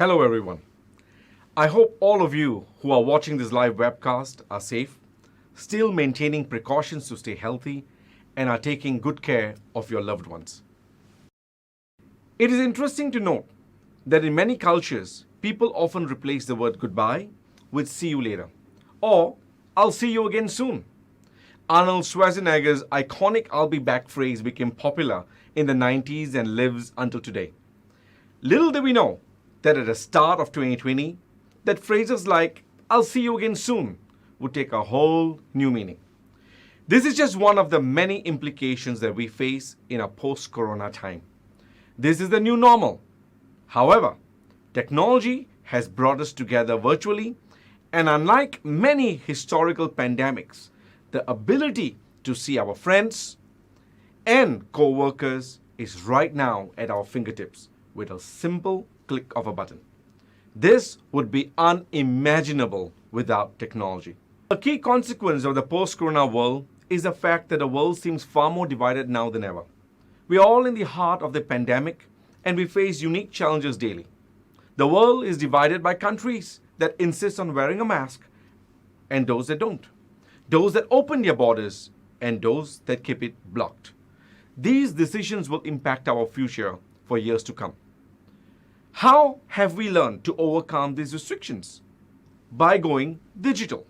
Hello everyone. I hope all of you who are watching this live webcast are safe, still maintaining precautions to stay healthy, and are taking good care of your loved ones. It is interesting to note that in many cultures, people often replace the word goodbye with see you later, or I'll see you again soon. Arnold Schwarzenegger's iconic I'll be back phrase became popular in the 90s and lives until today. Little did we know that at the start of 2020, that phrases like I'll see you again soon would take a whole new meaning. This is just one of the many implications that we face in a post-corona time. This is the new normal. However, technology has brought us together virtually, and unlike many historical pandemics, the ability to see our friends and co-workers is right now at our fingertips with a simple click of a button. This would be unimaginable without technology. A key consequence of the post-corona world is the fact that the world seems far more divided now than ever. We are all in the heart of the pandemic and we face unique challenges daily. The world is divided by countries that insist on wearing a mask and those that don't. Those that open their borders and those that keep it blocked. These decisions will impact our future for years to come. How have we learned to overcome these restrictions? By going digital.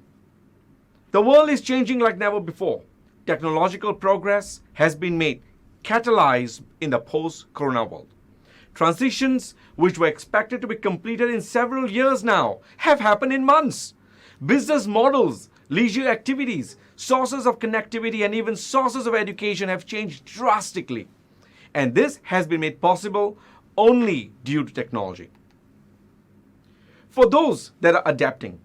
The world is changing like never before. Technological progress has been made, catalyzed in the post-corona world. Transitions which were expected to be completed in several years now have happened in months. Business models, leisure activities, sources of connectivity, and even sources of education have changed drastically. And this has been made possible only due to technology. For those that are adapting,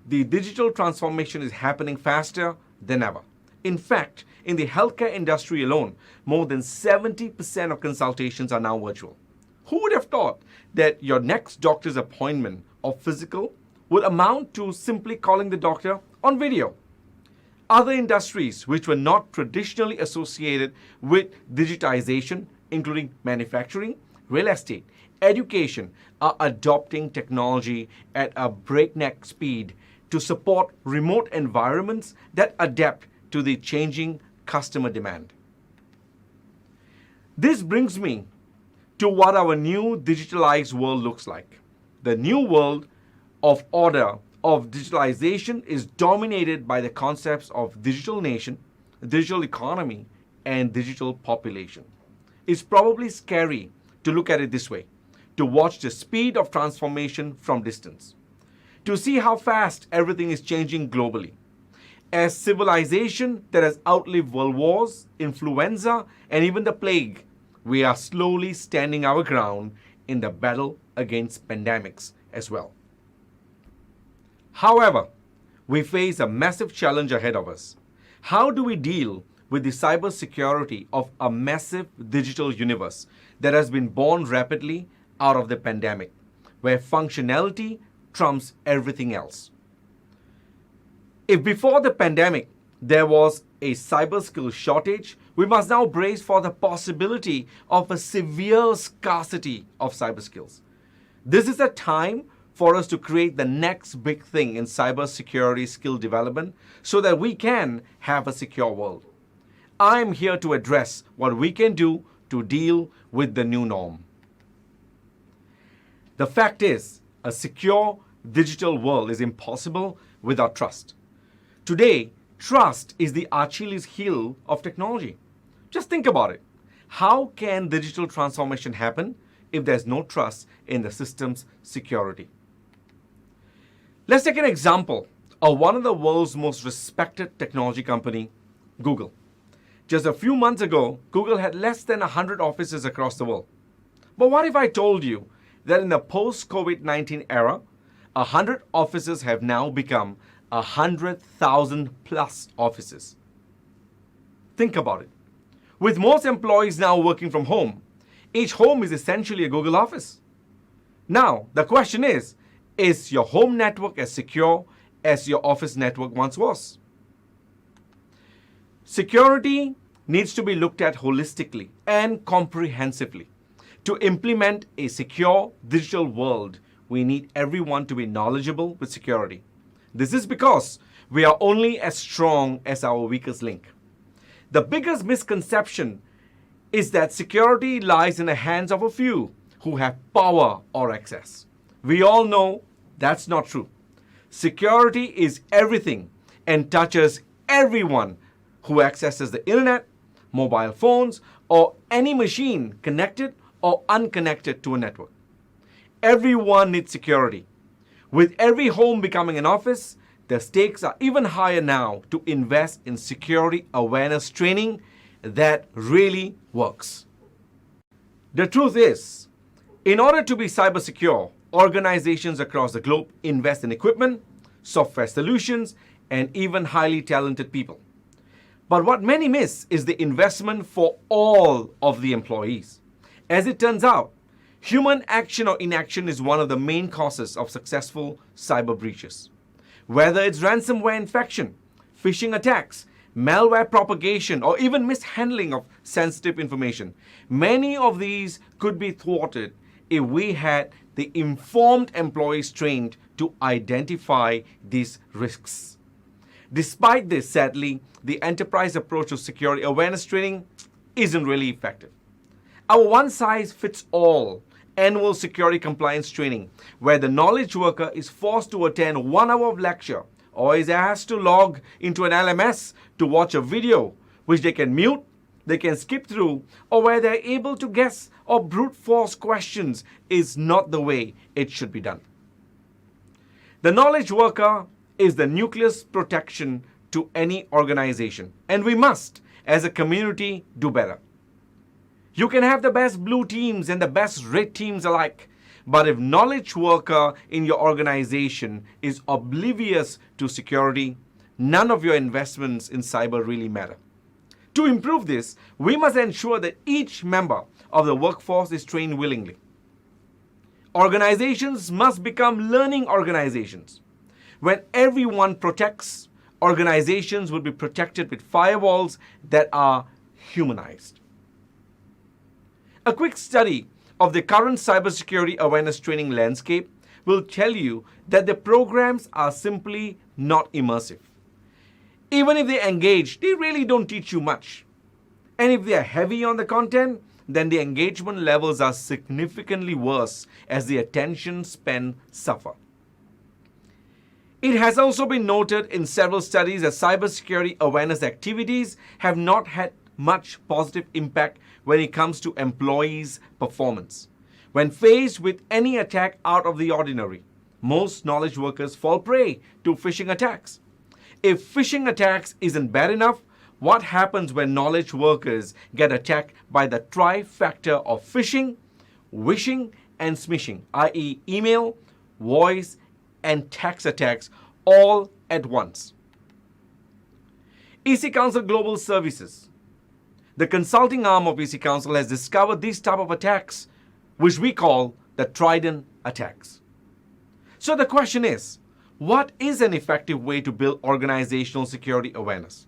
the digital transformation is happening faster than ever. In fact, in the healthcare industry alone, more than 70% of consultations are now virtual. Who would have thought that your next doctor's appointment or physical would amount to simply calling the doctor on video? Other industries which were not traditionally associated with digitization, including manufacturing, real estate, education, are adopting technology at a breakneck speed to support remote environments that adapt to the changing customer demand. This brings me to what our new digitalized world looks like. The new world of order of digitalization is dominated by the concepts of digital nation, digital economy, and digital population. It's probably scary to look at it this way, to watch the speed of transformation from distance, to see how fast everything is changing globally. As civilization that has outlived world wars, influenza, and even the plague, we are slowly standing our ground in the battle against pandemics as well. However, we face a massive challenge ahead of us. How do we deal with the cybersecurity of a massive digital universe that has been born rapidly out of the pandemic, where functionality trumps everything else? If before the pandemic there was a cyber skill shortage, we must now brace for the possibility of a severe scarcity of cyber skills. This is a time for us to create the next big thing in cybersecurity skill development so that we can have a secure world. I'm here to address what we can do to deal with the new norm. The fact is, a secure digital world is impossible without trust. Today, trust is the Achilles heel of technology. Just think about it. How can digital transformation happen if there's no trust in the system's security? Let's take an example of one of the world's most respected technology company, Google. Just a few months ago, Google had less than 100 offices across the world. But what if I told you that in the post-COVID-19 era, 100 offices have now become 100,000 plus offices? Think about it. With most employees now working from home, each home is essentially a Google office. Now, the question is your home network as secure as your office network once was? Security needs to be looked at holistically and comprehensively. To implement a secure digital world, we need everyone to be knowledgeable with security. This is because we are only as strong as our weakest link. The biggest misconception is that security lies in the hands of a few who have power or access. We all know that's not true. Security is everything and touches everyone who accesses the internet, mobile phones, or any machine connected or unconnected to a network. Everyone needs security. With every home becoming an office, the stakes are even higher now to invest in security awareness training that really works. The truth is, in order to be cyber secure, organizations across the globe invest in equipment, software solutions, and even highly talented people. But what many miss is the investment for all of the employees. As it turns out, human action or inaction is one of the main causes of successful cyber breaches. Whether it's ransomware infection, phishing attacks, malware propagation, or even mishandling of sensitive information, many of these could be thwarted if we had the informed employees trained to identify these risks. Despite this, sadly, the enterprise approach to security awareness training isn't really effective. Our one-size-fits-all annual security compliance training, where the knowledge worker is forced to attend 1 hour of lecture or is asked to log into an LMS to watch a video, which they can mute, they can skip through, or where they're able to guess or brute force questions, is not the way it should be done. The knowledge worker is the nucleus protection to any organization, and we must, as a community, do better. You can have the best blue teams and the best red teams alike, but if knowledge worker in your organization is oblivious to security, none of your investments in cyber really matter. To improve this, we must ensure that each member of the workforce is trained willingly. Organizations must become learning organizations. When everyone protects, organizations will be protected with firewalls that are humanized. A quick study of the current cybersecurity awareness training landscape will tell you that the programs are simply not immersive. Even if they engage, they really don't teach you much. And if they are heavy on the content, then the engagement levels are significantly worse as the attention span suffer. It has also been noted in several studies that cybersecurity awareness activities have not had much positive impact when it comes to employees' performance. When faced with any attack out of the ordinary, most knowledge workers fall prey to phishing attacks. If phishing attacks isn't bad enough, what happens when knowledge workers get attacked by the trifecta of phishing, wishing, and smishing, i.e. email, voice, and text attacks all at once? EC Council Global Services, the consulting arm of EC Council, has discovered these type of attacks, which we call the Trident attacks. So the question is, what is an effective way to build organizational security awareness?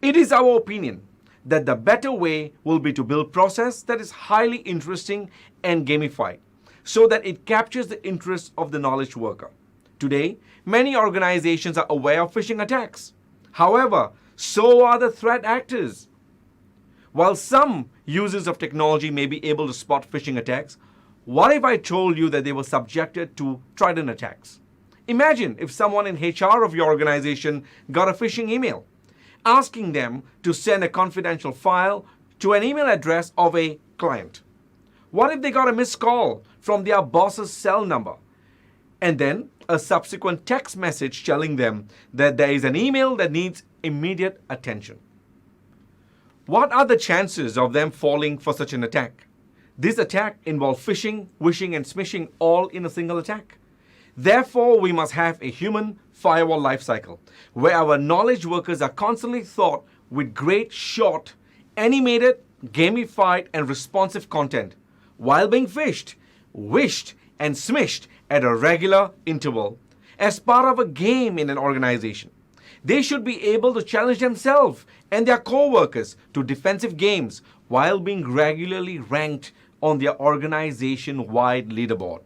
It is our opinion that the better way will be to build process that is highly interesting and gamified, so that it captures the interest of the knowledge worker. Today, many organizations are aware of phishing attacks. However, so are the threat actors. While some users of technology may be able to spot phishing attacks, what if I told you that they were subjected to Trident attacks? Imagine if someone in HR of your organization got a phishing email asking them to send a confidential file to an email address of a client. What if they got a missed call from their boss's cell number and then a subsequent text message telling them that there is an email that needs immediate attention? What are the chances of them falling for such an attack? This attack involves phishing, wishing, and smishing all in a single attack. Therefore, we must have a human firewall lifecycle where our knowledge workers are constantly taught with great, short, animated, gamified, and responsive content while being phished, wished, and smished at a regular interval as part of a game in an organization. They should be able to challenge themselves and their co-workers to defensive games while being regularly ranked on their organization-wide leaderboard.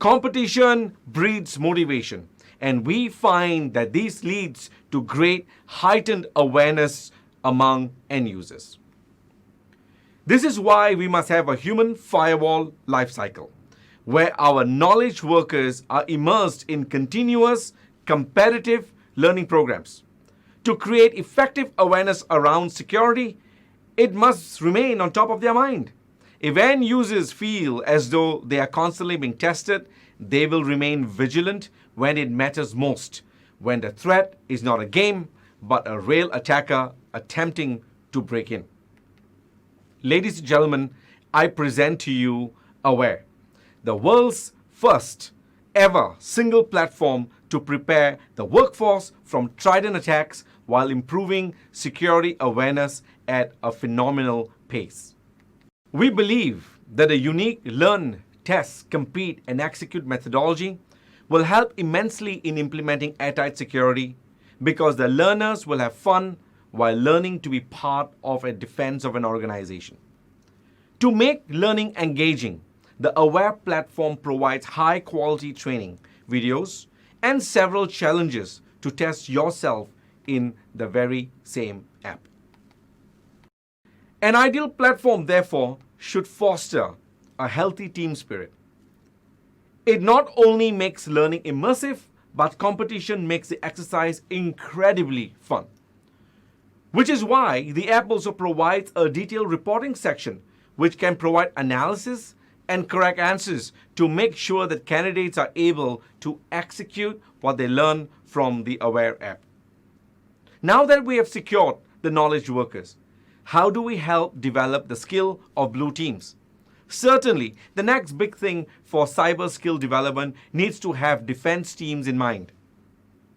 Competition breeds motivation, and we find that this leads to great heightened awareness among end users. This is why we must have a human firewall lifecycle, where our knowledge workers are immersed in continuous, competitive learning programs. To create effective awareness around security, it must remain on top of their mind. If end users feel as though they are constantly being tested, they will remain vigilant when it matters most, when the threat is not a game, but a real attacker attempting to break in. Ladies and gentlemen, I present to you Aware, the world's first ever single platform to prepare the workforce from trident attacks while improving security awareness at a phenomenal pace. We believe that a unique learn, test, compete, and execute methodology will help immensely in implementing airtight security because the learners will have fun while learning to be part of a defense of an organization. To make learning engaging, the Aware platform provides high-quality training, videos, and several challenges to test yourself in the very same app. An ideal platform, therefore, should foster a healthy team spirit. It not only makes learning immersive, but competition makes the exercise incredibly fun. Which is why the app also provides a detailed reporting section which can provide analysis and correct answers to make sure that candidates are able to execute what they learn from the Aware app. Now that we have secured the knowledge workers, how do we help develop the skill of blue teams? Certainly, the next big thing for cyber skill development needs to have defense teams in mind.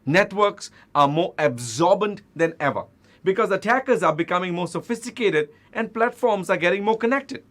Networks are more absorbent than ever because attackers are becoming more sophisticated and platforms are getting more connected.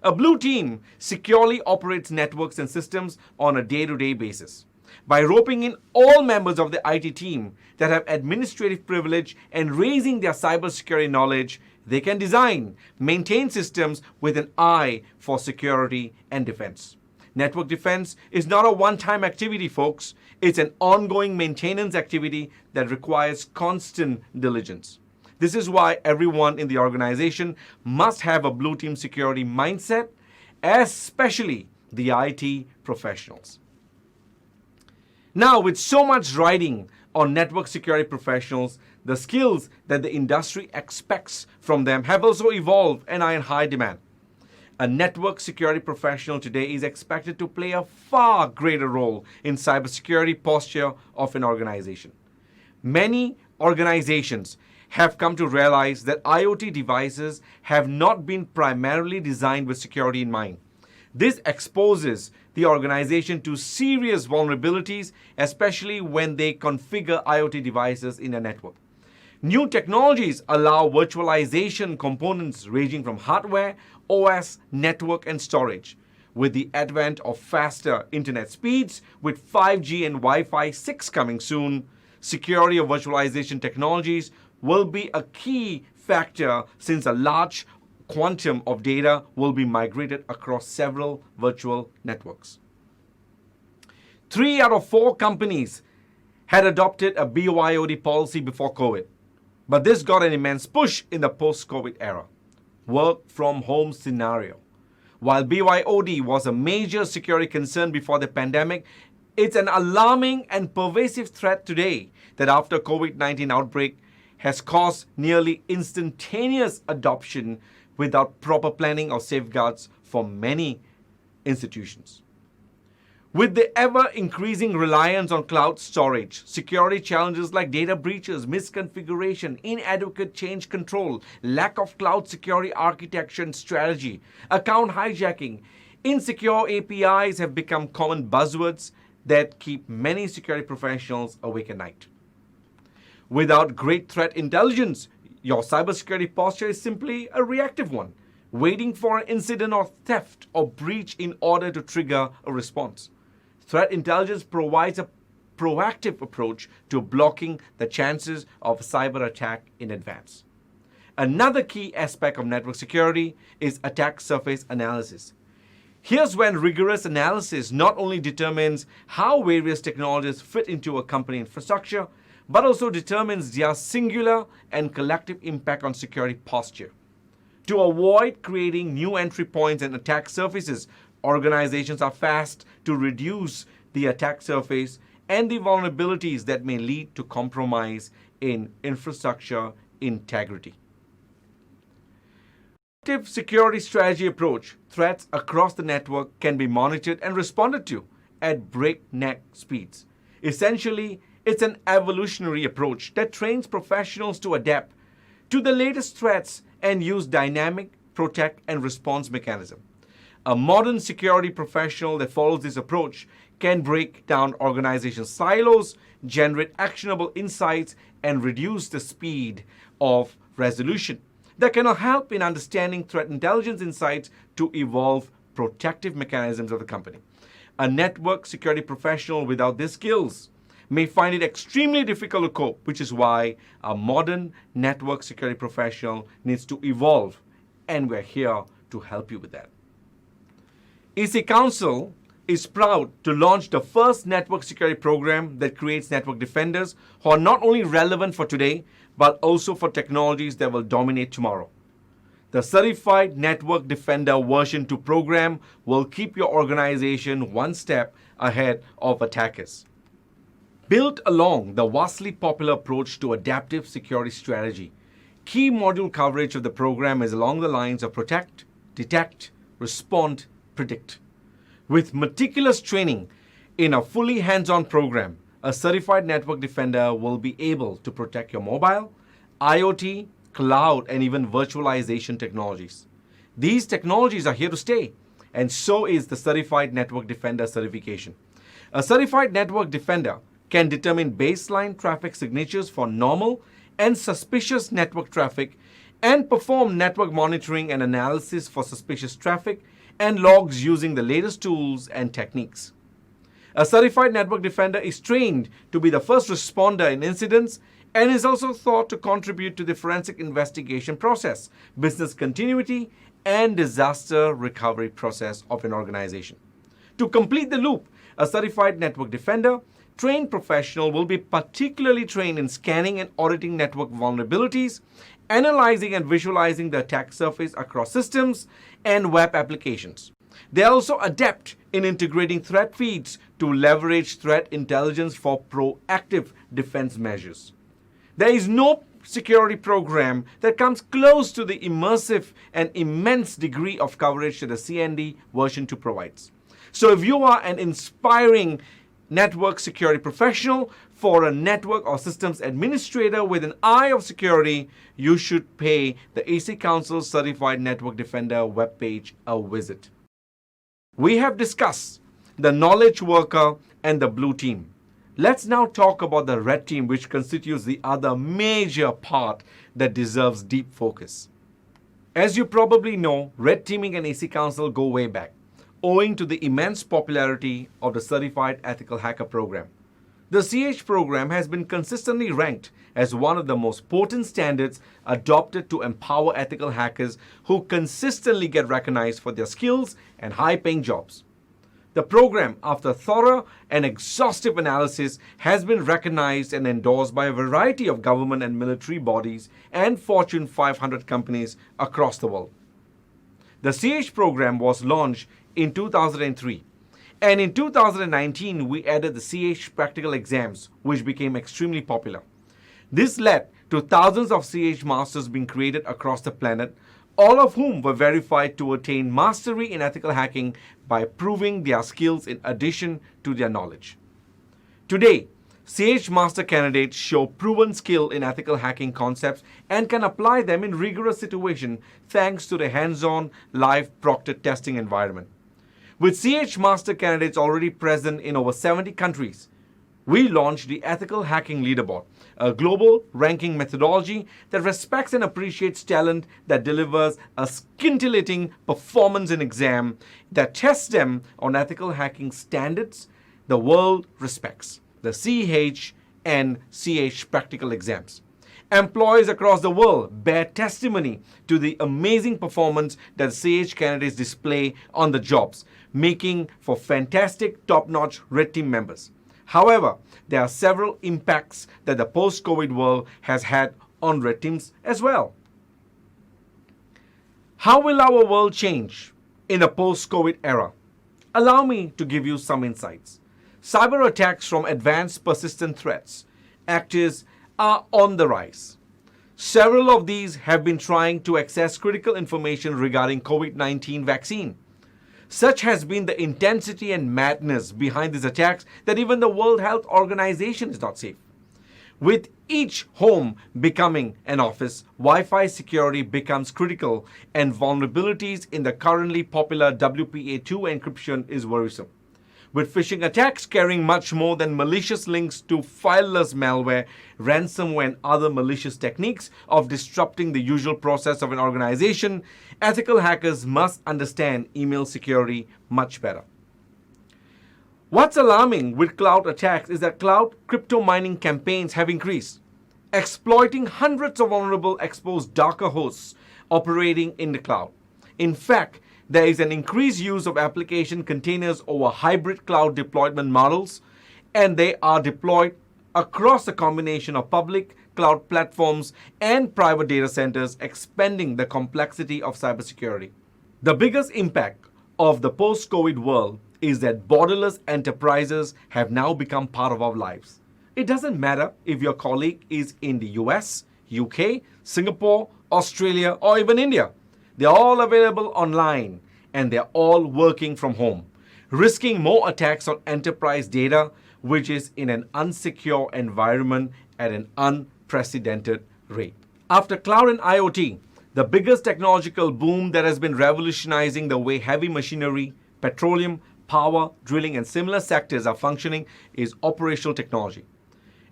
A blue team securely operates networks and systems on a day-to-day basis. By roping in all members of the IT team that have administrative privilege and raising their cybersecurity knowledge, they can design, maintain systems with an eye for security and defense. Network defense is not a one-time activity, folks. It's an ongoing maintenance activity that requires constant diligence. This is why everyone in the organization must have a blue team security mindset, especially the IT professionals. Now, with so much riding on network security professionals, the skills that the industry expects from them have also evolved and are in high demand. A network security professional today is expected to play a far greater role in cybersecurity posture of an organization. Many organizations have come to realize that IoT devices have not been primarily designed with security in mind. This exposes the organization to serious vulnerabilities, especially when they configure IoT devices in a network. New technologies allow virtualization components ranging from hardware, OS, network, and storage. With the advent of faster internet speeds, with 5G and Wi-Fi 6 coming soon, security of virtualization technologies will be a key factor since a large quantum of data will be migrated across several virtual networks. 3 out of 4 companies had adopted a BYOD policy before COVID, but this got an immense push in the post-COVID era. Work from home scenario. While BYOD was a major security concern before the pandemic, it's an alarming and pervasive threat today that after COVID-19 outbreak has caused nearly instantaneous adoption without proper planning or safeguards for many institutions. With the ever-increasing reliance on cloud storage, security challenges like data breaches, misconfiguration, inadequate change control, lack of cloud security architecture and strategy, account hijacking, insecure APIs have become common buzzwords that keep many security professionals awake at night. Without great threat intelligence, your cybersecurity posture is simply a reactive one, waiting for an incident or theft or breach in order to trigger a response. Threat intelligence provides a proactive approach to blocking the chances of cyber attack in advance. Another key aspect of network security is attack surface analysis. Here's when rigorous analysis not only determines how various technologies fit into a company infrastructure, but also determines their singular and collective impact on security posture. To avoid creating new entry points and attack surfaces, organizations are fast to reduce the attack surface and the vulnerabilities that may lead to compromise in infrastructure integrity. Active security strategy approach, threats across the network can be monitored and responded to at breakneck speeds. Essentially, it's an evolutionary approach that trains professionals to adapt to the latest threats and use dynamic protect and response mechanism. A modern security professional that follows this approach can break down organization silos, generate actionable insights, and reduce the speed of resolution. That can help in understanding threat intelligence insights to evolve protective mechanisms of the company. A network security professional without these skills may find it extremely difficult to cope, which is why a modern network security professional needs to evolve, and we're here to help you with that. EC Council is proud to launch the first network security program that creates network defenders who are not only relevant for today, but also for technologies that will dominate tomorrow. The Certified Network Defender version 2 program will keep your organization one step ahead of attackers. Built along the vastly popular approach to adaptive security strategy, key module coverage of the program is along the lines of protect, detect, respond, predict. With meticulous training in a fully hands-on program, a certified network defender will be able to protect your mobile, IoT, cloud, and even virtualization technologies. These technologies are here to stay, and so is the Certified Network Defender certification. A certified network defender can determine baseline traffic signatures for normal and suspicious network traffic and perform network monitoring and analysis for suspicious traffic and logs using the latest tools and techniques. A certified network defender is trained to be the first responder in incidents and is also thought to contribute to the forensic investigation process, business continuity, and disaster recovery process of an organization. To complete the loop, a certified network defender trained professional will be particularly trained in scanning and auditing network vulnerabilities, analyzing and visualizing the attack surface across systems and web applications. They are also adept in integrating threat feeds to leverage threat intelligence for proactive defense measures. There is no security program that comes close to the immersive and immense degree of coverage that the CND version 2 provides. So if you are an inspiring network security professional for a network or systems administrator with an eye of security, you should pay the AC Council Certified Network Defender webpage a visit. We have discussed the knowledge worker and the blue team. Let's now talk about the red team, which constitutes the other major part that deserves deep focus. As you probably know, red teaming and AC Council go way back, owing to the immense popularity of the Certified Ethical Hacker program. The CH program has been consistently ranked as one of the most potent standards adopted to empower ethical hackers who consistently get recognized for their skills and high-paying jobs. The program, after thorough and exhaustive analysis, has been recognized and endorsed by a variety of government and military bodies and Fortune 500 companies across the world. The CH program was launched in 2003. And in 2019, we added the CH practical exams, which became extremely popular. This led to thousands of CH masters being created across the planet, all of whom were verified to attain mastery in ethical hacking by proving their skills in addition to their knowledge. Today, CH master candidates show proven skill in ethical hacking concepts and can apply them in rigorous situations thanks to the hands-on, live proctored testing environment. With CH master candidates already present in over 70 countries, we launched the Ethical Hacking Leaderboard, a global ranking methodology that respects and appreciates talent, that delivers a scintillating performance in exam, that tests them on ethical hacking standards the world respects, the CH and CH practical exams. Employees across the world bear testimony to the amazing performance that CH candidates display on the jobs, making for fantastic, top-notch red team members. However, there are several impacts that the post-COVID world has had on red teams as well. How will our world change in the post-COVID era? Allow me to give you some insights. Cyber attacks from advanced persistent threats actors are on the rise. Several of these have been trying to access critical information regarding COVID-19 vaccine. Such has been the intensity and madness behind these attacks that even the World Health Organization is not safe. With each home becoming an office, Wi-Fi security becomes critical, and vulnerabilities in the currently popular WPA2 encryption is worrisome. With phishing attacks carrying much more than malicious links to fileless malware, ransomware, and other malicious techniques of disrupting the usual process of an organization, ethical hackers must understand email security much better. What's alarming with cloud attacks is that cloud crypto mining campaigns have increased, exploiting hundreds of vulnerable exposed Docker hosts operating in the cloud. In fact, there is an increased use of application containers over hybrid cloud deployment models, and they are deployed across a combination of public cloud platforms and private data centers, expanding the complexity of cybersecurity. The biggest impact of the post-COVID world is that borderless enterprises have now become part of our lives. It doesn't matter if your colleague is in the US, UK, Singapore, Australia, or even India. They're all available online, and they're all working from home, risking more attacks on enterprise data, which is in an unsecure environment at an unprecedented rate. After cloud and IoT, the biggest technological boom that has been revolutionizing the way heavy machinery, petroleum, power, drilling, and similar sectors are functioning is operational technology.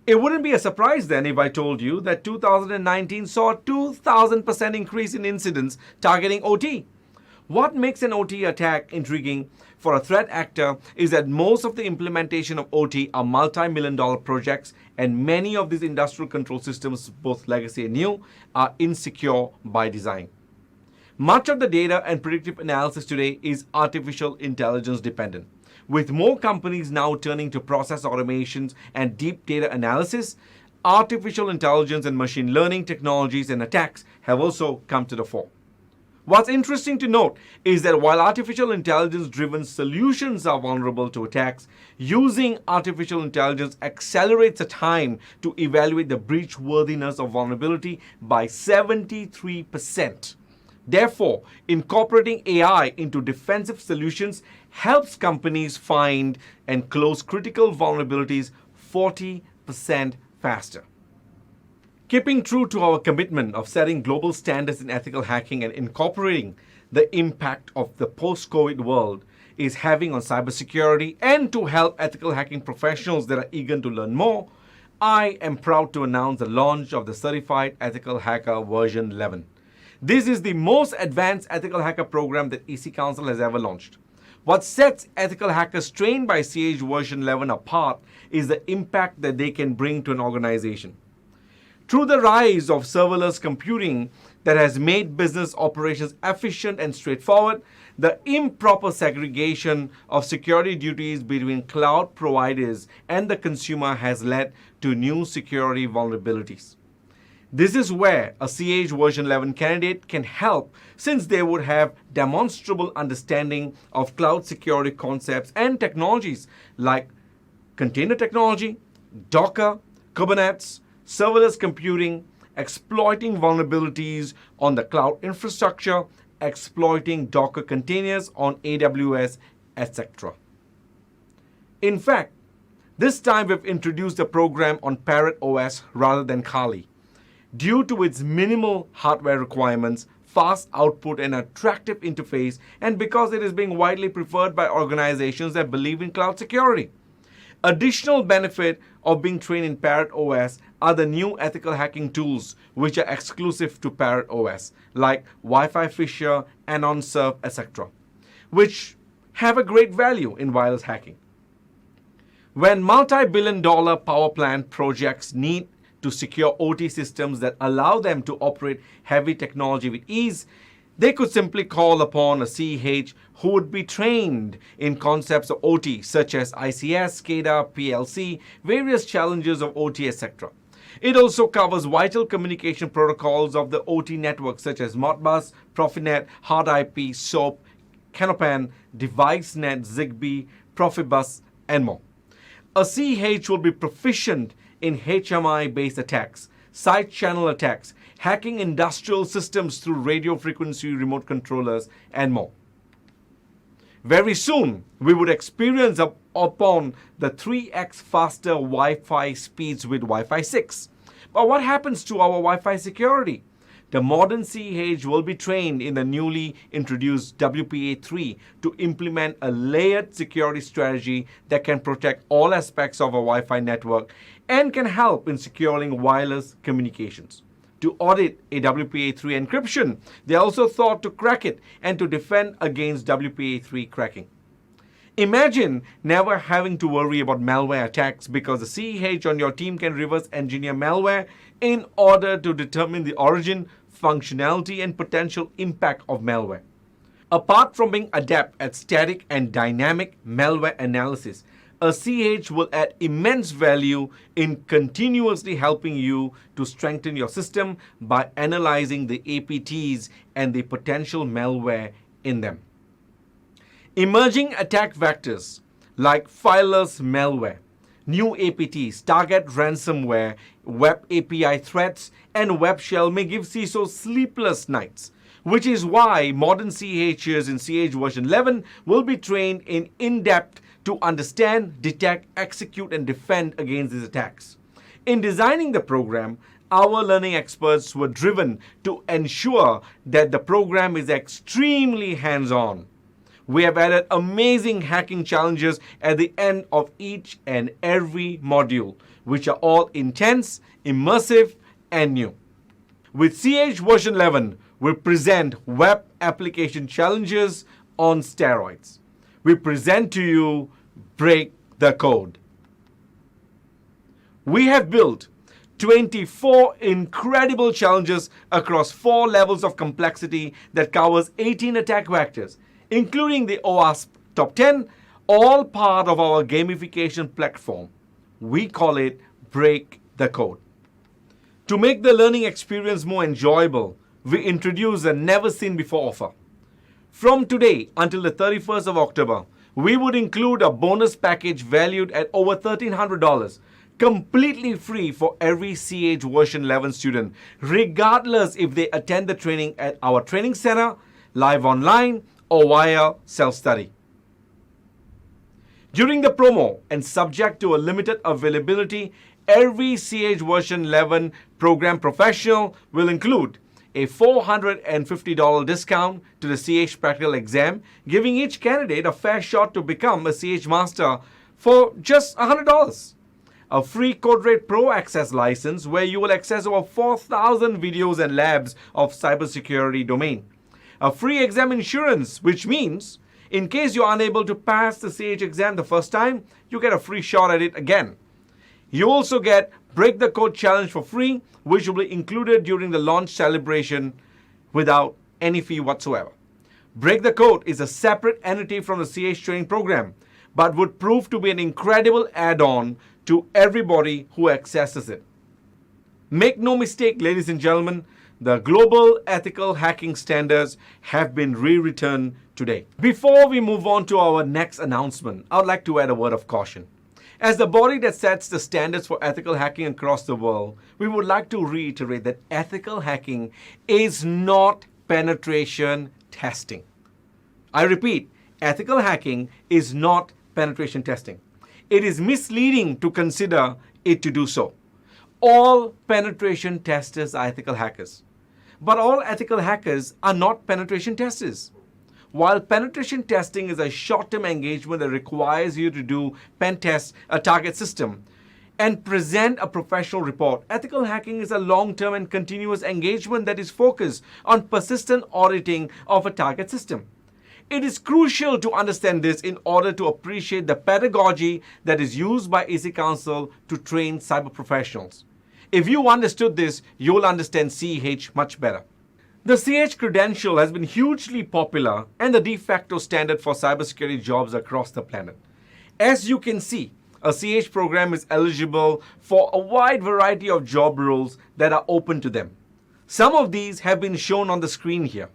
It wouldn't be a surprise then if I told you that 2019 saw a 2,000% increase in incidents targeting OT. What makes an OT attack intriguing for a threat actor is that most of the implementation of OT are multi-million-dollar projects, and many of these industrial control systems, both legacy and new, are insecure by design. Much of the data and predictive analysis today is artificial intelligence dependent. With more companies now turning to process automations and deep data analysis, artificial intelligence and machine learning technologies and attacks have also come to the fore. What's interesting to note is that while artificial intelligence-driven solutions are vulnerable to attacks, using artificial intelligence accelerates the time to evaluate the breach worthiness of vulnerability by 73%. Therefore, incorporating AI into defensive solutions helps companies find and close critical vulnerabilities 40% faster. Keeping true to our commitment of setting global standards in ethical hacking and incorporating the impact of the post-COVID world is having on cybersecurity, and to help ethical hacking professionals that are eager to learn more, I am proud to announce the launch of the Certified Ethical Hacker version 11. This is the most advanced ethical hacker program that EC Council has ever launched. What sets ethical hackers trained by CH version 11 apart is the impact that they can bring to an organization. Through the rise of serverless computing that has made business operations efficient and straightforward, the improper segregation of security duties between cloud providers and the consumer has led to new security vulnerabilities. This is where a CH version 11 candidate can help, since they would have demonstrable understanding of cloud security concepts and technologies like container technology, Docker, Kubernetes, serverless computing, exploiting vulnerabilities on the cloud infrastructure, exploiting Docker containers on AWS, etc. In fact, this time we've introduced the program on Parrot OS rather than Kali. Due to its minimal hardware requirements, fast output, and attractive interface, and because it is being widely preferred by organizations that believe in cloud security. Additional benefit of being trained in Parrot OS are the new ethical hacking tools which are exclusive to Parrot OS, like Wi-Fi Fisher, AnonSurf, etc., which have a great value in wireless hacking. When multi-billion-dollar power plant projects need to secure OT systems that allow them to operate heavy technology with ease, they could simply call upon a CEH who would be trained in concepts of OT such as ICS, SCADA, PLC, various challenges of OT, etc. It also covers vital communication protocols of the OT network such as Modbus, Profinet, Hard IP, SOAP, CPEN, DeviceNet, Zigbee, Profibus, and more. A CEH will be proficient in HMI-based attacks, side channel attacks, hacking industrial systems through radio frequency remote controllers, and more. Very soon, we would experience upon the 3x faster Wi-Fi speeds with Wi-Fi 6. But what happens to our Wi-Fi security? The modern CEH will be trained in the newly introduced WPA3 to implement a layered security strategy that can protect all aspects of a Wi-Fi network and can help in securing wireless communications. To audit a WPA3 encryption, they also thought to crack it and to defend against WPA3 cracking. Imagine never having to worry about malware attacks because the CEH on your team can reverse engineer malware in order to determine the origin, functionality, and potential impact of malware. Apart from being adept at static and dynamic malware analysis, a CEH will add immense value in continuously helping you to strengthen your system by analyzing the APTs and the potential malware in them. Emerging attack vectors like fileless malware, new APTs, target ransomware, web API threats, and web shell may give CISOs sleepless nights, which is why modern CEHs in CEH version 11 will be trained in-depth to understand, detect, execute, and defend against these attacks. In designing the program, our learning experts were driven to ensure that the program is extremely hands-on. We have added amazing hacking challenges at the end of each and every module, which are all intense, immersive, and new. With CEH version 11, we present web application challenges on steroids. We present to you Break the Code. We have built 24 incredible challenges across 4 levels of complexity that covers 18 attack vectors, including the OWASP Top 10, all part of our gamification platform. We call it Break the Code. To make the learning experience more enjoyable, we introduce a never-seen-before offer. From today until the 31st of October, we would include a bonus package valued at over $1,300, completely free for every CEH version 11 student, regardless if they attend the training at our training center, live online, or via self-study. During the promo and subject to a limited availability, every CEH version 11 program professional will include a $450 discount to the CEH practical exam, giving each candidate a fair shot to become a CEH master for just $100. A free CodeRate Pro Access license where you will access over 4,000 videos and labs of cybersecurity domain. A free exam insurance, which means in case you're unable to pass the CEH exam the first time, you get a free shot at it again. You also get Break the Code Challenge for free, which will be included during the launch celebration without any fee whatsoever. Break the Code is a separate entity from the CEH training program, but would prove to be an incredible add-on to everybody who accesses it. Make no mistake, ladies and gentlemen, the global ethical hacking standards have been rewritten today. Before we move on to our next announcement, I would like to add a word of caution. As the body that sets the standards for ethical hacking across the world, we would like to reiterate that ethical hacking is not penetration testing. I repeat, ethical hacking is not penetration testing. It is misleading to consider it to do so. All penetration testers are ethical hackers, but all ethical hackers are not penetration testers. While penetration testing is a short-term engagement that requires you to do pen test a target system and present a professional report, ethical hacking is a long-term and continuous engagement that is focused on persistent auditing of a target system. It is crucial to understand this in order to appreciate the pedagogy that is used by EC Council to train cyber professionals. If you understood this, you'll understand CH much better. The CH credential has been hugely popular and the de facto standard for cybersecurity jobs across the planet. As you can see, a CH program is eligible for a wide variety of job roles that are open to them. Some of these have been shown on the screen here.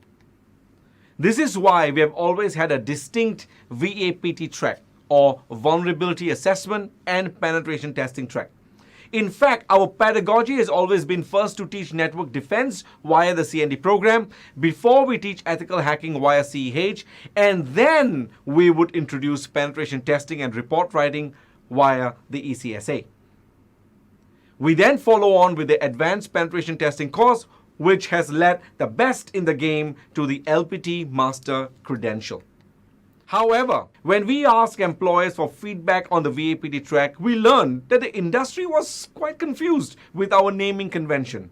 This is why we have always had a distinct VAPT track, or Vulnerability Assessment and Penetration Testing track. In fact, our pedagogy has always been first to teach network defense via the CND program before we teach ethical hacking via CEH, and then we would introduce penetration testing and report writing via the ECSA. We then follow on with the Advanced Penetration Testing course, which has led the best in the game to the LPT Master Credential. However, when we ask employers for feedback on the VAPT track, we learned that the industry was quite confused with our naming convention.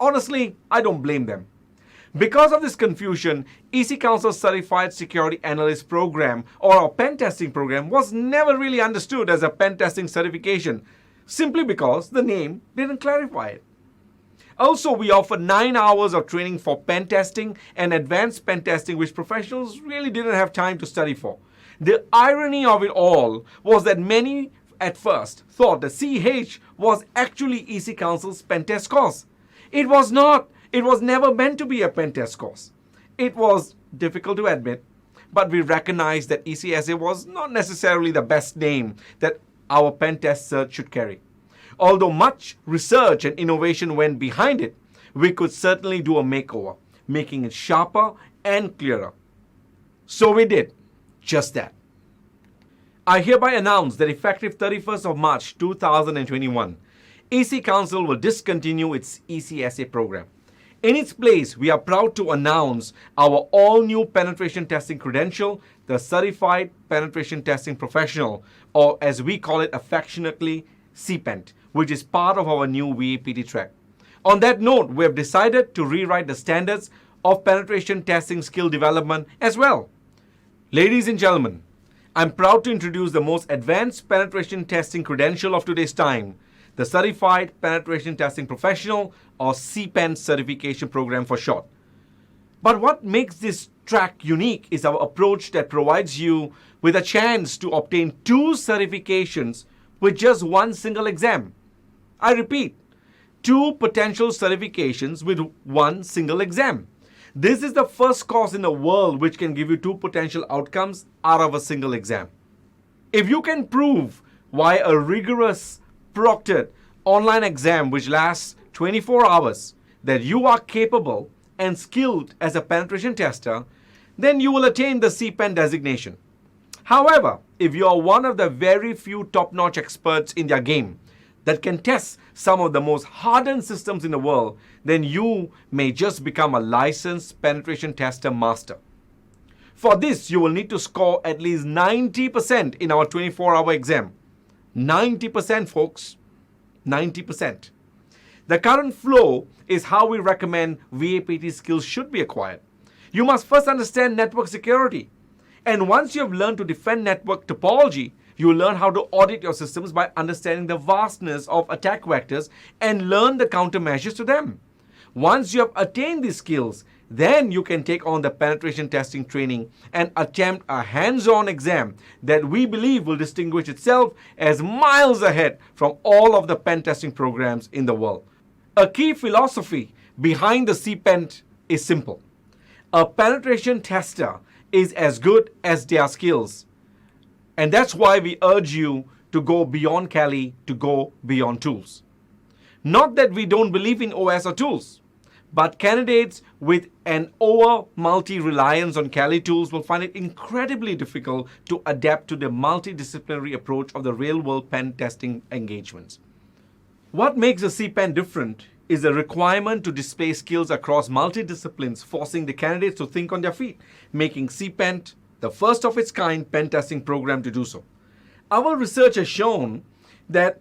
Honestly, I don't blame them. Because of this confusion, EC Council Certified Security Analyst Program, or a pen testing program, was never really understood as a pen testing certification, simply because the name didn't clarify it. Also, we offer 9 hours of training for pen testing and advanced pen testing, which professionals really didn't have time to study for. The irony of it all was that many at first thought that CH was actually EC Council's pen test course. It was not. It was never meant to be a pen test course. It was difficult to admit, but we recognized that ECSA was not necessarily the best name that our pen test cert should carry. Although much research and innovation went behind it, we could certainly do a makeover, making it sharper and clearer. So we did just that. I hereby announce that effective 31st of March 2021, EC Council will discontinue its ECSA program. In its place, we are proud to announce our all-new penetration testing credential, the Certified Penetration Testing Professional, or as we call it affectionately, CPENT, which is part of our new VAPT track. On that note, we have decided to rewrite the standards of penetration testing skill development as well. Ladies and gentlemen, I'm proud to introduce the most advanced penetration testing credential of today's time, the Certified Penetration Testing Professional, or CPEN certification program for short. But what makes this track unique is our approach that provides you with a chance to obtain 2 certifications with just one single exam. I repeat, 2 potential certifications with one single exam. This is the first course in the world which can give you 2 potential outcomes out of a single exam. If you can prove why a rigorous, proctored online exam which lasts 24 hours that you are capable and skilled as a penetration tester, then you will attain the CPEN designation. However, if you are one of the very few top-notch experts in their game that can test some of the most hardened systems in the world, then you may just become a licensed penetration tester master. For this, you will need to score at least 90% in our 24-hour exam. 90%, folks. 90%. The current flow is how we recommend VAPT skills should be acquired. You must first understand network security. And once you have learned to defend network topology, you will learn how to audit your systems by understanding the vastness of attack vectors and learn the countermeasures to them. Once you have attained these skills, then you can take on the penetration testing training and attempt a hands-on exam that we believe will distinguish itself as miles ahead from all of the pen testing programs in the world. A key philosophy behind the CPENT is simple. A penetration tester is as good as their skills. And that's why we urge you to go beyond Kali, to go beyond tools. Not that we don't believe in OS or tools, but candidates with an over multi-reliance on Kali tools will find it incredibly difficult to adapt to the multidisciplinary approach of the real-world pen testing engagements. What makes the CPEN different is the requirement to display skills across multidisciplines, forcing the candidates to think on their feet, making CPEN the first of its kind pen testing program to do so. Our research has shown that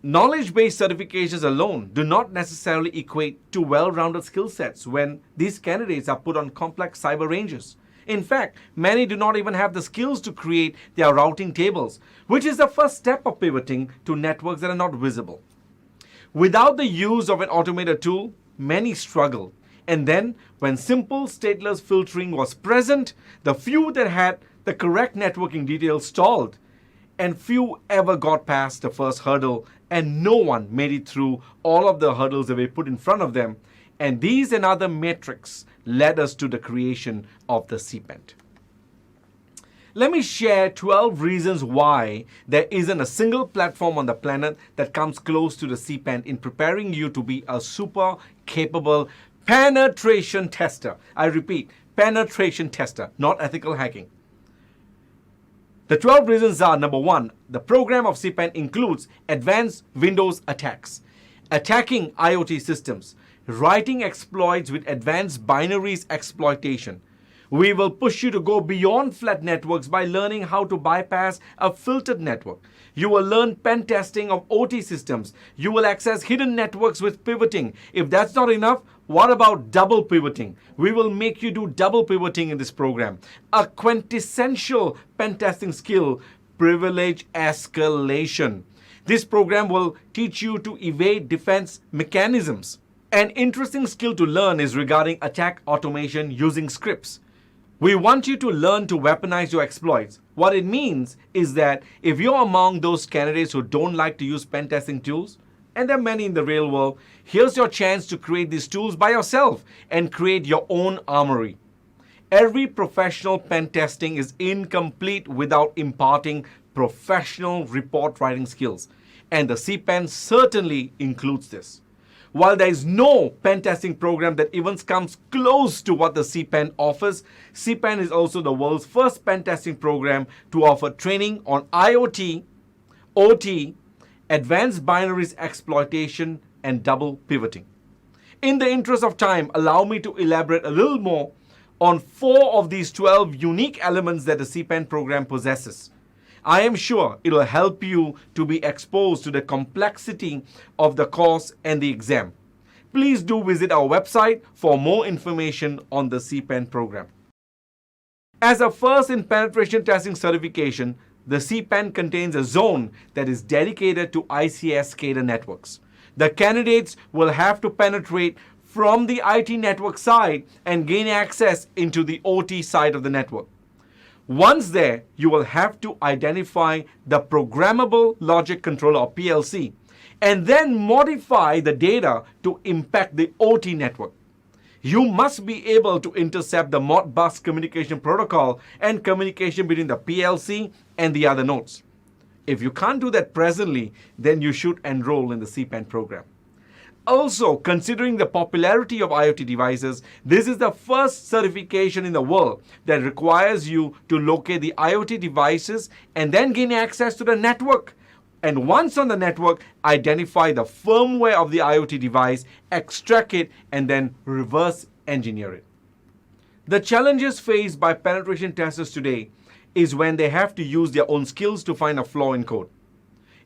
knowledge-based certifications alone do not necessarily equate to well-rounded skill sets when these candidates are put on complex cyber ranges. In fact, many do not even have the skills to create their routing tables, which is the first step of pivoting to networks that are not visible. Without the use of an automated tool, many struggled. And then, when simple stateless filtering was present, the few that had the correct networking details stalled, and few ever got past the first hurdle, and no one made it through all of the hurdles that were put in front of them. And these and other metrics led us to the creation of the CPEN. Let me share 12 reasons why there isn't a single platform on the planet that comes close to the CPEN in preparing you to be a super capable penetration tester. I repeat, penetration tester, not ethical hacking. The 12 reasons are: number one, the program of CPEN includes advanced Windows attacks, attacking IoT systems, writing exploits with advanced binaries exploitation. We will push you to go beyond flat networks by learning how to bypass a filtered network. You will learn pen testing of OT systems. You will access hidden networks with pivoting. If that's not enough, what about double pivoting? We will make you do double pivoting in this program. A quintessential pen testing skill, privilege escalation. This program will teach you to evade defense mechanisms. An interesting skill to learn is regarding attack automation using scripts. We want you to learn to weaponize your exploits. What it means is that if you're among those candidates who don't like to use pen testing tools, and there are many in the real world, here's your chance to create these tools by yourself and create your own armory. Every professional pen testing is incomplete without imparting professional report writing skills, and the CPEN certainly includes this. While there is no pen testing program that even comes close to what the CPEN offers, CPEN is also the world's first pen testing program to offer training on IoT, OT, advanced binaries exploitation, and double pivoting. In the interest of time, allow me to elaborate a little more on 4 of these 12 unique elements that the CPEN program possesses. I am sure it will help you to be exposed to the complexity of the course and the exam. Please do visit our website for more information on the CPEN program. As a first in penetration testing certification, the CPEN contains a zone that is dedicated to ICS SCADA networks. The candidates will have to penetrate from the IT network side and gain access into the OT side of the network. Once there, you will have to identify the programmable logic controller, or PLC, and then modify the data to impact the OT network. You must be able to intercept the Modbus communication protocol and communication between the PLC and the other nodes. If you can't do that presently, then you should enroll in the CPEN program. Also, considering the popularity of IoT devices, this is the first certification in the world that requires you to locate the IoT devices and then gain access to the network. And once on the network, identify the firmware of the IoT device, extract it, and then reverse engineer it. The challenges faced by penetration testers today is when they have to use their own skills to find a flaw in code.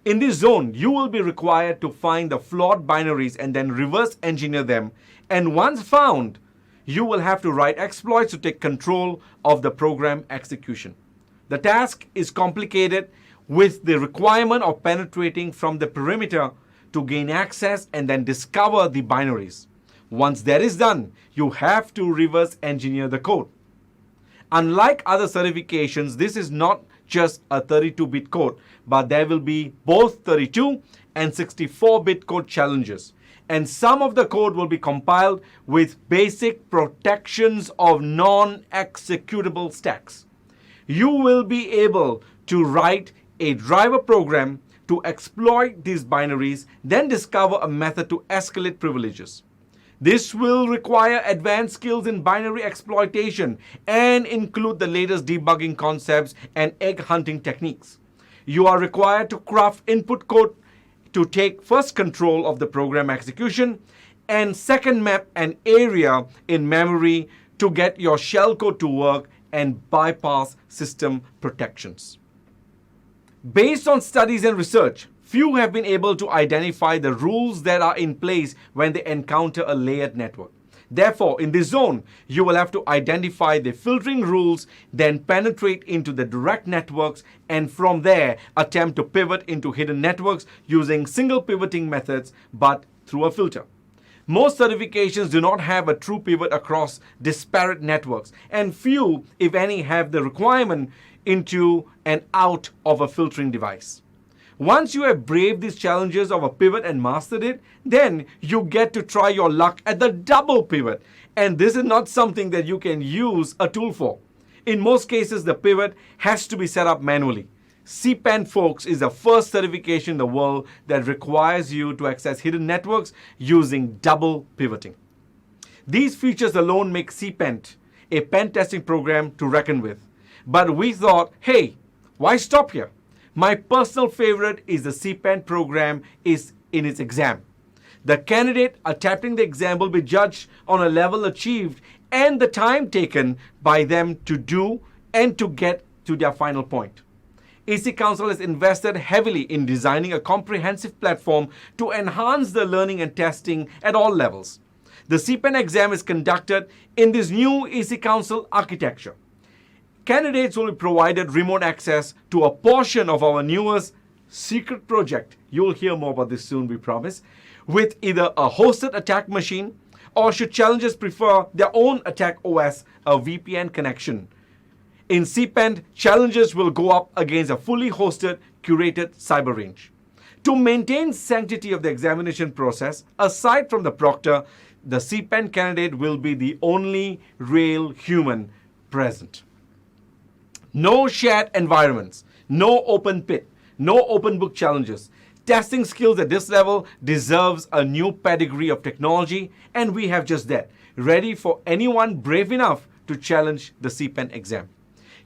In this zone, you will be required to find the flawed binaries and then reverse engineer them. And once found, you will have to write exploits to take control of the program execution. The task is complicated with the requirement of penetrating from the perimeter to gain access and then discover the binaries. Once that is done, you have to reverse engineer the code. Unlike other certifications, this is not just a 32-bit code, but there will be both 32 and 64-bit code challenges. And some of the code will be compiled with basic protections of non-executable stacks. You will be able to write a driver program to exploit these binaries, then discover a method to escalate privileges. This will require advanced skills in binary exploitation and include the latest debugging concepts and egg hunting techniques. You are required to craft input code to take first control of the program execution and second map an area in memory to get your shellcode to work and bypass system protections. Based on studies and research, few have been able to identify the rules that are in place when they encounter a layered network. Therefore, in this zone, you will have to identify the filtering rules, then penetrate into the direct networks, and from there attempt to pivot into hidden networks using single pivoting methods, but through a filter. Most certifications do not have a true pivot across disparate networks, and few, if any, have the requirement into and out of a filtering device. Once you have braved these challenges of a pivot and mastered it, then you get to try your luck at the double pivot. And this is not something that you can use a tool for. In most cases, the pivot has to be set up manually. CPEN, folks, is the first certification in the world that requires you to access hidden networks using double pivoting. These features alone make CPEN a pen testing program to reckon with. But we thought, hey, why stop here? My personal favorite is the CPEN program is in its exam. The candidate attempting the exam will be judged on a level achieved and the time taken by them to do and to get to their final point. EC Council has invested heavily in designing a comprehensive platform to enhance the learning and testing at all levels. The CPEN exam is conducted in this new EC Council architecture. Candidates will be provided remote access to a portion of our newest secret project. You'll hear more about this soon, we promise, with either a hosted attack machine or, should challengers prefer, their own attack OS, a VPN connection. In CPEN, challengers will go up against a fully hosted, curated cyber range. To maintain sanctity of the examination process, aside from the proctor, the CPEN candidate will be the only real human present. No shared environments, no open pit, no open book challenges. Testing skills at this level deserves a new pedigree of technology, and we have just that, ready for anyone brave enough to challenge the CPEN exam.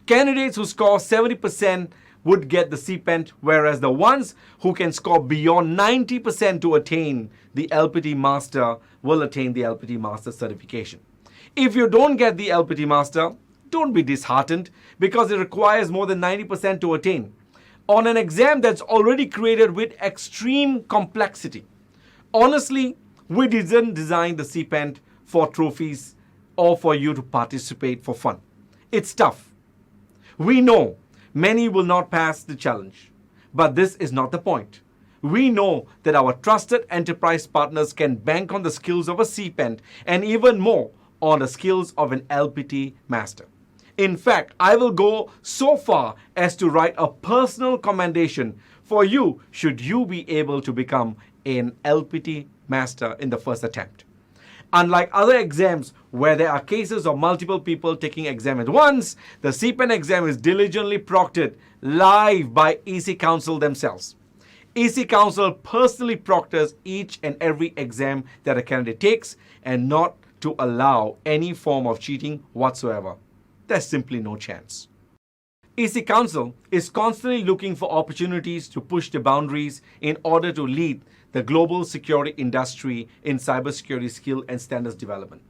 Candidates who score 70% would get the CPEN, whereas the ones who can score beyond 90% to attain the LPT Master will attain the LPT Master certification. If you don't get the LPT Master, don't be disheartened because it requires more than 90% to attain on an exam that's already created with extreme complexity. Honestly, we didn't design the CPEN for trophies or for you to participate for fun. It's tough. We know many will not pass the challenge, but this is not the point. We know that our trusted enterprise partners can bank on the skills of a CPEN and even more on the skills of an LPT Master. In fact, I will go so far as to write a personal commendation for you should you be able to become an LPT Master in the first attempt. Unlike other exams where there are cases of multiple people taking exam at once, the CPEN exam is diligently proctored live by EC Council themselves. EC Council personally proctors each and every exam that a candidate takes and not to allow any form of cheating whatsoever. There's simply no chance. EC Council is constantly looking for opportunities to push the boundaries in order to lead the global security industry in cybersecurity skill and standards development.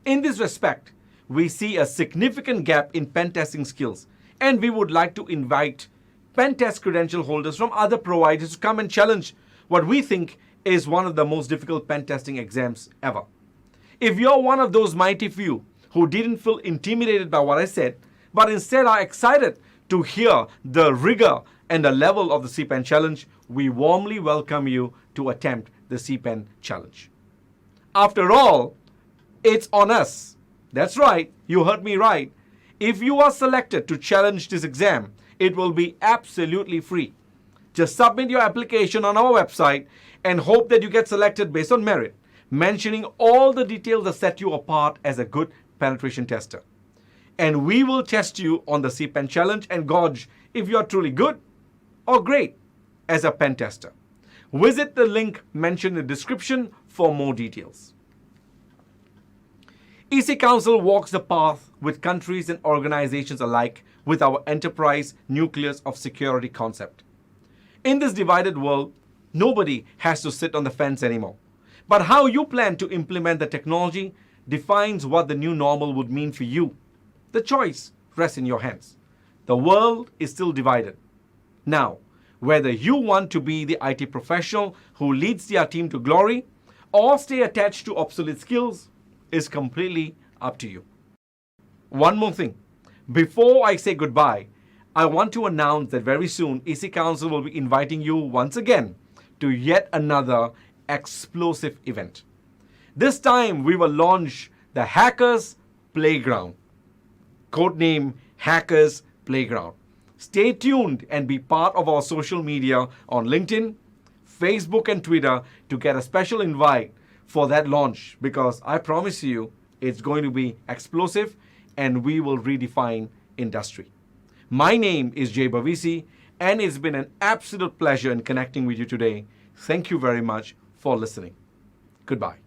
In this respect, we see a significant gap in pen testing skills, and we would like to invite pen test credential holders from other providers to come and challenge what we think is one of the most difficult pen testing exams ever. If you're one of those mighty few who didn't feel intimidated by what I said, but instead are excited to hear the rigor and the level of the CPEN challenge, we warmly welcome you to attempt the CPEN challenge. After all, it's on us. That's right, you heard me right. If you are selected to challenge this exam, it will be absolutely free. Just submit your application on our website and hope that you get selected based on merit, mentioning all the details that set you apart as a good penetration tester. And we will test you on the CPEN challenge and gauge if you are truly good or great as a pen tester. Visit the link mentioned in the description for more details. EC Council walks the path with countries and organizations alike with our enterprise nucleus of security concept. In this divided world, nobody has to sit on the fence anymore. But how you plan to implement the technology defines what the new normal would mean for you. The choice rests in your hands. The world is still divided. Now, whether you want to be the IT professional who leads their team to glory or stay attached to obsolete skills, is completely up to you. One more thing. Before I say goodbye, I want to announce that very soon EC Council will be inviting you once again to yet another explosive event. This time we will launch the Hackers Playground, codename Hackers Playground. Stay tuned and be part of our social media on LinkedIn, Facebook, and Twitter to get a special invite for that launch, because I promise you it's going to be explosive and we will redefine industry. My name is Jay Bavisi, and it's been an absolute pleasure in connecting with you today. Thank you very much for listening. Goodbye.